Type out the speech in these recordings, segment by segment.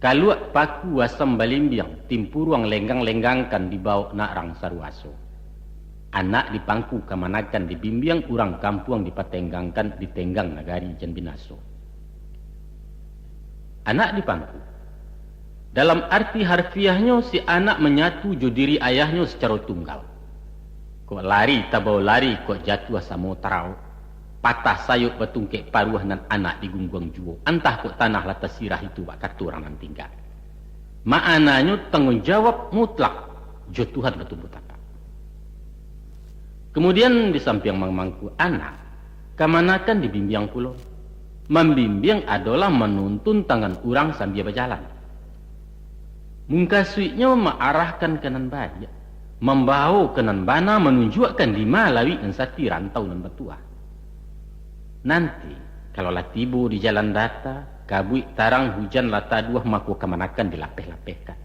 Kaluak paku asam balimbiang, timpuruang lenggang-lenggangkan di bawah nak rang sarwaso. Anak dipangku kamanakan dibimbiang, urang kampuang dipatenggangkan ditenggang nagari jan binaso. Anak dipangku. Dalam arti harfiahnya si anak menyatu jo diri ayahnya secara tunggal. Kok lari tabau lari, kok jatuh asamo tarau. Patah sayuk batungkek paruah nan anak di gungguang juo. Antah kok tanah latas sirah itu bak katurang nan tinggal. Maknanya tanggung jawab mutlak jo Tuhan betul betapa. Kemudian di samping mangmangku anak, kamanakan dibimbing pulau. Membimbing adalah menuntun tangan orang sambil berjalan. Mungkasuiknya mengarahkan kanan baya, membawa kanan bana, menunjukkan di malawi ensati rantau nan betua. Nanti, kalau lah tiba di jalan data, kabui tarang hujan lata dua maku kamanakan dilapeh-lapehkan.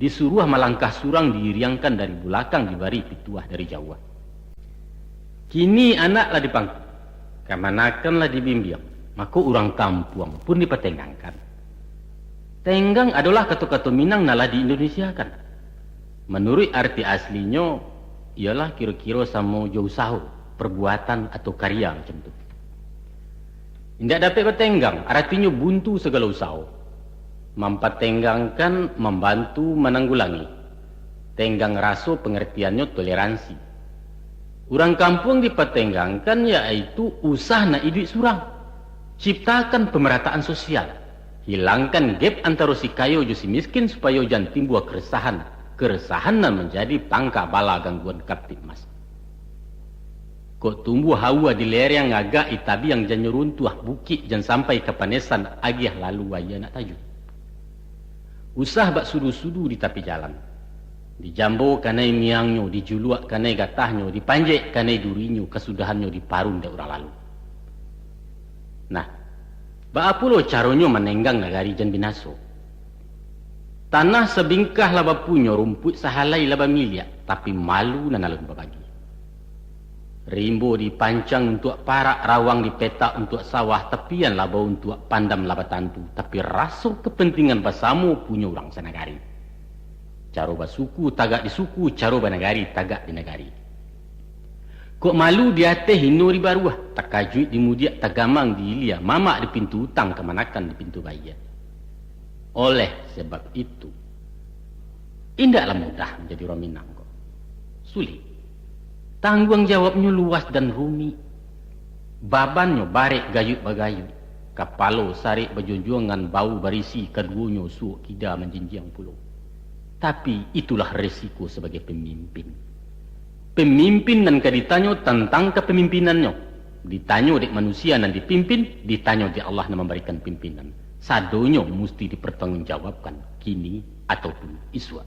Disuruh melangkah surang diriangkan dari belakang dibari pituah dari Jawa. Kini anaklah dipangku, kamanakanlah dibimbing, maka orang kampung pun dipatenggangkan. Tenggang adalah kata-kata Minang nalah di Indonesia kan. Menurut arti aslinya, ialah kira-kira sama jauh sahu, perbuatan atau karya macam tu. Tidak dapat bertenggang, artinya buntu segala usaha. Mempertenggangkan, membantu, menanggulangi. Tenggang raso pengertiannya toleransi. Orang kampung dipertenggangkan yaitu usaha nak hidup surang. Ciptakan pemerataan sosial. Hilangkan gap antara si kaya dan si miskin supaya jangan timbul keresahan. Keresahan menjadi pangka bala gangguan Kaptipmas. Kok tumbuh hawa di lereng agak itabi yang jangan runtuh bukit jangan sampai ke panesan agih lalu waya nak tajuk. Usah bak sudu-sudu di tepi jalan. Dijambo kanai miangnya, dijuluak kanai gatahnya, dipanjek kanai durinya, kesudahannya diparun dah orang lalu. Nah, bak apulo caranya menenggang nagari jan binaso. Tanah sebingkah laba punya rumput sahalai laba miliak, tapi malu nan alun babagi. Rimbo dipancang untuk parak, rawang dipetak untuk sawah, tepian laba untuk pandam laba tantu. Tapi rasa kepentingan basamu punya orang sanagari. Caro basuku tagak di suku, caro banagari tagak di negari. Kok malu di atas hino di baruah, takajut di mudiak tagamang di ilia, mamak di pintu utang kemanakan di pintu bayar. Oleh sebab itu, indaklah mudah menjadi orang Minang kok. Sulit. Tanggung jawabnya luas dan rumit. Babannya barek gayut bagayut. Kapalo sarik berjunjungan bau barisi keduanya suuk kida menjinjang pulau. Tapi itulah resiko sebagai pemimpin. Pemimpin dan ditanya tentang kepemimpinannya. Ditanya dek manusia dan dipimpin, ditanya dek Allah yang memberikan pimpinan. Sadonya mesti dipertanggungjawabkan kini ataupun iswa.